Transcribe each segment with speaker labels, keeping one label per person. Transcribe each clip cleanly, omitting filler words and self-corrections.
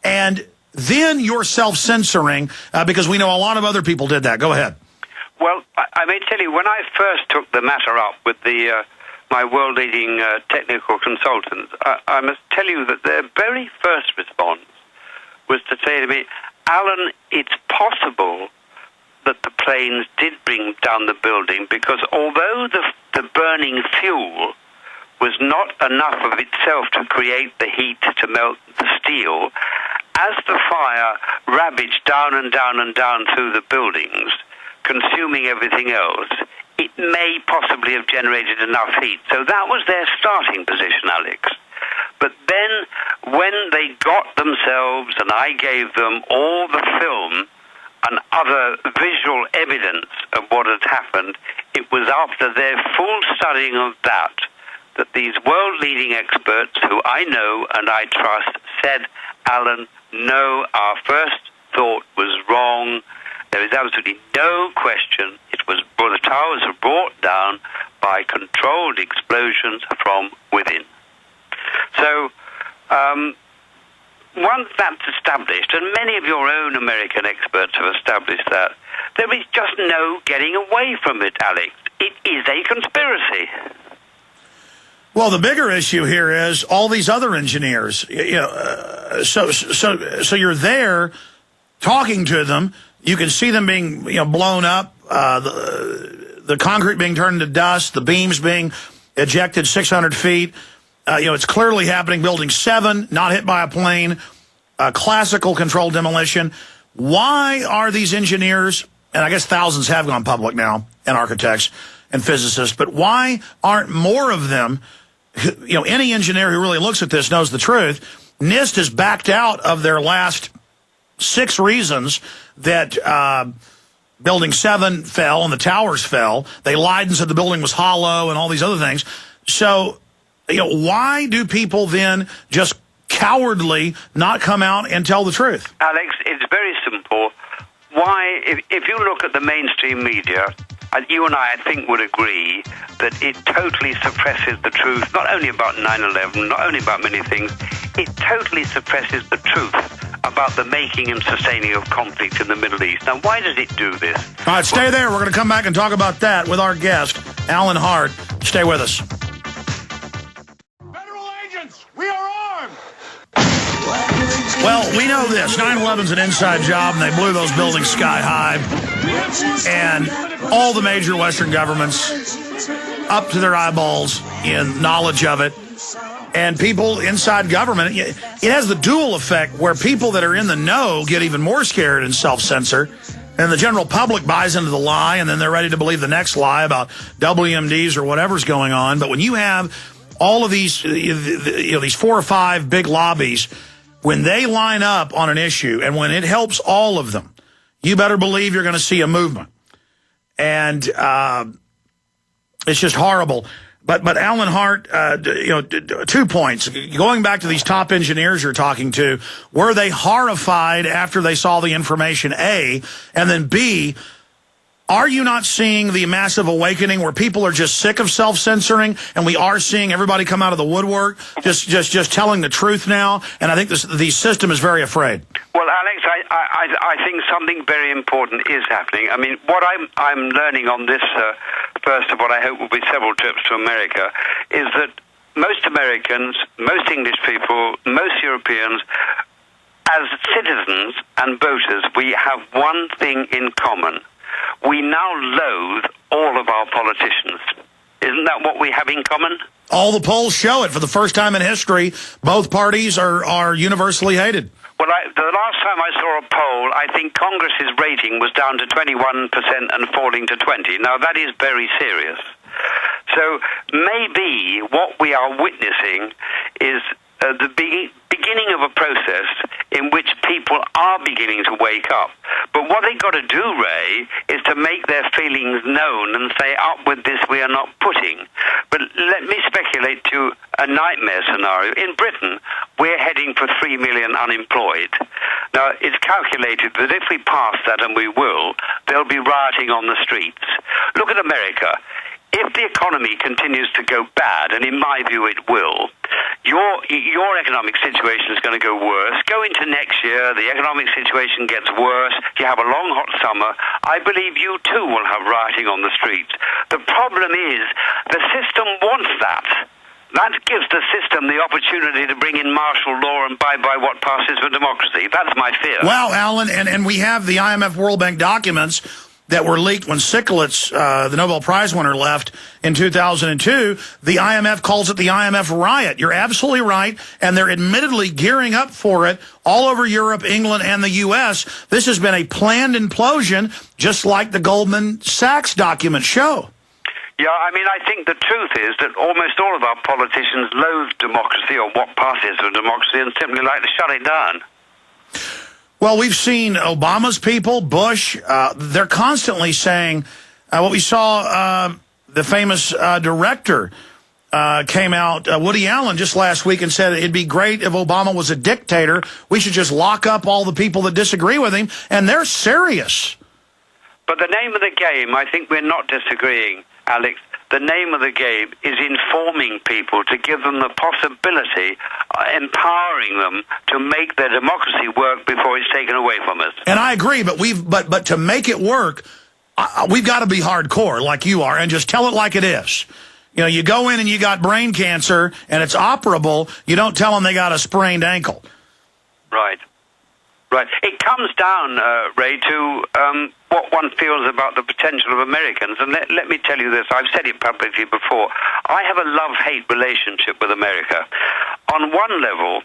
Speaker 1: and then you're self-censoring because we know a lot of other people did that. Go ahead.
Speaker 2: Well, I may tell you, when I first took the matter up with my world-leading technical consultants, I must tell you that their very first response was to say to me, Alan, it's possible that the planes did bring down the building because although the burning fuel was not enough of itself to create the heat to melt the steel, as the fire ravaged down and down and down through the buildings, consuming everything else, it may possibly have generated enough heat. So that was their starting position, Alex. But then when they got themselves, and I gave them all the film and other visual evidence of what had happened, it was after their full studying of that these world-leading experts, who I know and I trust, said, Alan, no, our first thought was wrong. There is absolutely no question. The towers were brought down by controlled explosions from within. So, once that's established, and many of your own American experts have established that, there is just no getting away from it, Alex. It is a conspiracy.
Speaker 1: Well, the bigger issue here is all these other engineers. So you're there talking to them. You can see them being blown up, the concrete being turned into dust, the beams being ejected 600 feet. It's clearly happening. Building 7, not hit by a plane, classical controlled demolition. Why are these engineers, and I guess thousands have gone public now, and architects and physicists, but why aren't more of them? Any engineer who really looks at this knows the truth. NIST has backed out of their last 6 reasons that Building 7 fell and the towers fell. They lied and said the building was hollow and all these other things. So, why do people then just cowardly not come out and tell the truth?
Speaker 2: Alex, it's very simple. Why, if you look at the mainstream media, you and I think, would agree that it totally suppresses the truth, not only about 9/11, not only about many things, it totally suppresses the truth about the making and sustaining of conflict in the Middle East. Now, why does it do this?
Speaker 1: All right, stay there. We're going to come back and talk about that with our guest, Alan Hart. Stay with us.
Speaker 3: Federal agents, we are armed!
Speaker 1: Well, we know this. 9/11's an inside job, and they blew those buildings sky high. And all the major Western governments up to their eyeballs in knowledge of it. And people inside government, it has the dual effect where people that are in the know get even more scared and self-censor. And the general public buys into the lie, and then they're ready to believe the next lie about WMDs or whatever's going on. But when you have all of these, these 4 or 5 big lobbies, when they line up on an issue and when it helps all of them, you better believe you're going to see a movement. And it's just horrible. But Alan Hart, 2 points. Going back to these top engineers you're talking to, were they horrified after they saw the information, A? And then B, are you not seeing the massive awakening where people are just sick of self-censoring, and we are seeing everybody come out of the woodwork, just telling the truth now? And I think the system is very afraid.
Speaker 2: Well, Alex, I think something very important is happening. I mean, what I'm learning on this, first of what I hope will be several trips to America, is that most Americans, most English people, most Europeans, as citizens and voters, we have one thing in common. We now loathe all of our politicians. Isn't that what we have in common?
Speaker 1: All the polls show it. For the first time in history, both parties are universally hated.
Speaker 2: Well, the last time I saw a poll, I think Congress's rating was down to 21% and falling to 20%. Now, that is very serious. So maybe what we are witnessing is the beginning of a process in which people are beginning to wake up. But what they've got to do, Ray, is to make their feelings known and say, up with this, we are not putting. But let me speculate to a nightmare scenario. In Britain, we're heading for 3 million unemployed. Now, it's calculated that if we pass that, and we will, there'll be rioting on the streets. Look at America. If the economy continues to go bad, and in my view it will, your economic situation is going to go worse. Go into next year, the economic situation gets worse. You have a long, hot summer. I believe you too will have rioting on the streets. The problem is the system wants that. That gives the system the opportunity to bring in martial law and abide by what passes for democracy. That's my fear.
Speaker 1: Wow, Alan, and we have the IMF World Bank documents that were leaked when Stiglitz, the Nobel Prize winner, left in 2002. The IMF calls it the IMF riot. You're absolutely right, and they're admittedly gearing up for it all over Europe, England, and the U.S. This has been a planned implosion, just like the Goldman Sachs documents show.
Speaker 2: Yeah, I mean, I think the truth is that almost all of our politicians loathe democracy or what passes for democracy and simply like to shut it down.
Speaker 1: Well, we've seen Obama's people, Bush, they're constantly saying, what we saw, the famous director came out, Woody Allen, just last week and said it'd be great if Obama was a dictator. We should just lock up all the people that disagree with him, and they're serious.
Speaker 2: But the name of the game, I think we're not disagreeing, Alex. The name of the game is informing people to give them the possibility, empowering them to make their democracy work before it's taken away from us.
Speaker 1: And I agree, but but to make it work, we've got to be hardcore like you are and just tell it like it is. You know, you go in and you got brain cancer and it's operable. You don't tell them they got a sprained ankle.
Speaker 2: Right. Right. It comes down, Ray, to what one feels about the potential of Americans. And let me tell you this. I've said it publicly before. I have a love-hate relationship with America. On one level,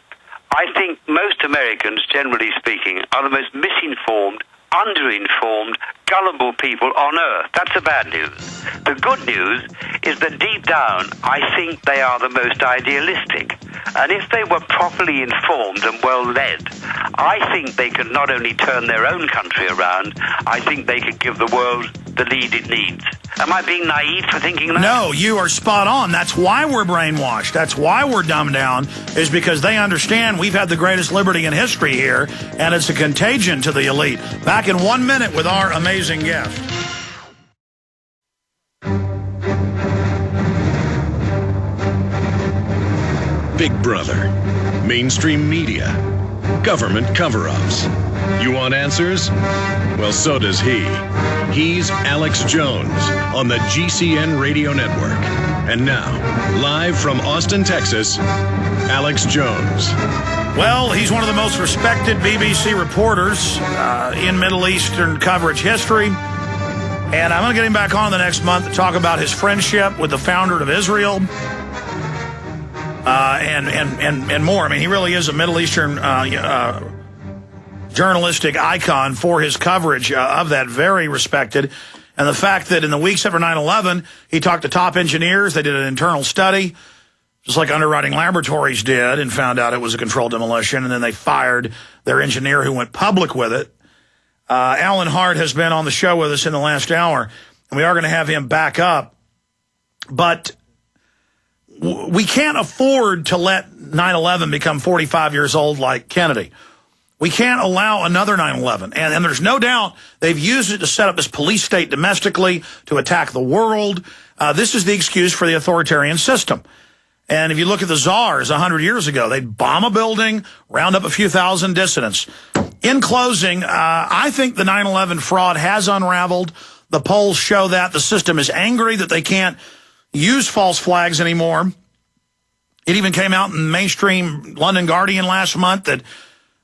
Speaker 2: I think most Americans, generally speaking, are the most misinformed, underinformed, gullible people on earth. That's the bad news. The good news is that deep down, I think they are the most idealistic. And if they were properly informed and well-led, I think they could not only turn their own country around, I think they could give the world the lead it needs. Am I being naive for thinking that?
Speaker 1: No, you are spot on. That's why we're brainwashed. That's why we're dumbed down, is because they understand we've had the greatest liberty in history here, and it's a contagion to the elite. Back in 1 minute with our amazing guest.
Speaker 4: Big Brother, mainstream media, government cover-ups. You want answers? Well, so does he. He's Alex Jones on the GCN Radio Network. And now, live from Austin, Texas, Alex Jones.
Speaker 1: Well, he's one of the most respected BBC reporters in Middle Eastern coverage history. And I'm going to get him back on the next month to talk about his friendship with the founder of Israel. And more. I mean, he really is a Middle Eastern journalistic icon for his coverage of that, very respected. And the fact that in the weeks after 9/11, he talked to top engineers. They did an internal study, just like Underwriting Laboratories did, and found out it was a controlled demolition. And then they fired their engineer who went public with it. Alan Hart has been on the show with us in the last hour, and we are going to have him back up. But we can't afford to let 9/11 become 45 years old like Kennedy. We can't allow another 9/11. And there's no doubt they've used it to set up this police state domestically to attack the world. This is the excuse for the authoritarian system. And if you look at the czars 100 years ago, they'd bomb a building, round up a few thousand dissidents. In closing, I think the 9/11 fraud has unraveled. The polls show that. The system is angry that they can't use false flags anymore. It even came out in mainstream London Guardian last month that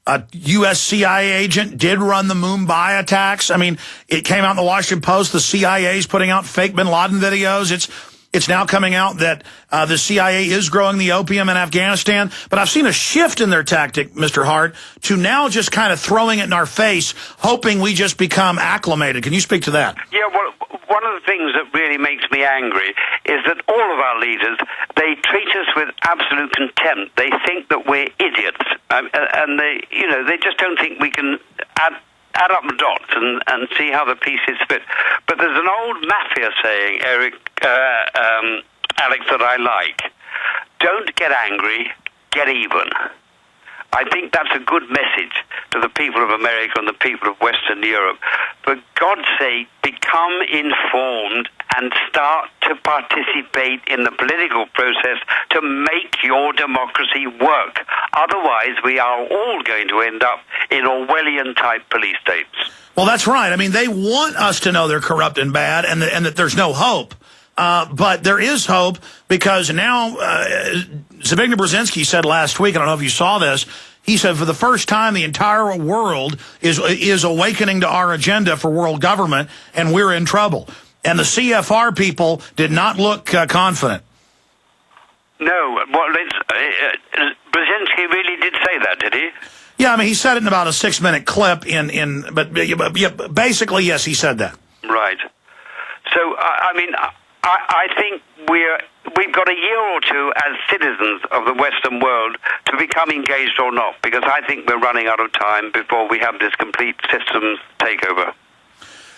Speaker 1: a U.S. CIA agent did run the Mumbai attacks. I mean, it came out in the Washington Post. The CIA is putting out fake bin Laden videos. It's now coming out that the CIA is growing the opium in Afghanistan. But I've seen a shift in their tactic, Mr. Hart, to now just kind of throwing it in our face, hoping we just become acclimated. Can you speak to that?
Speaker 2: Yeah, well, one of the things that really makes me angry is that all of our leaders, they treat us with absolute contempt. They think that we're idiots, and they just don't think we can add up the dots and see how the pieces fit. But there's an old mafia saying, Alex, that I like. Don't get angry, get even. I think that's a good message to the people of America and the people of Western Europe. For God's sake, become informed and start to participate in the political process to make your democracy work. Otherwise, we are all going to end up in Orwellian-type police states.
Speaker 1: Well, that's right. I mean, they want us to know they're corrupt and bad and that there's no hope. But there is hope because now Zbigniew Brzezinski said last week, I don't know if you saw this, he said for the first time the entire world is awakening to our agenda for world government, and we're in trouble. And the CFR people did not look confident. No,
Speaker 2: well, Brzezinski really did say that, did he?
Speaker 1: Yeah, I mean, he said it in about a 6-minute clip. But basically, yes, he said that.
Speaker 2: Right. So, I mean, I think we've got a year or two as citizens of the Western world to become engaged or not, because I think we're running out of time before we have this complete systems takeover.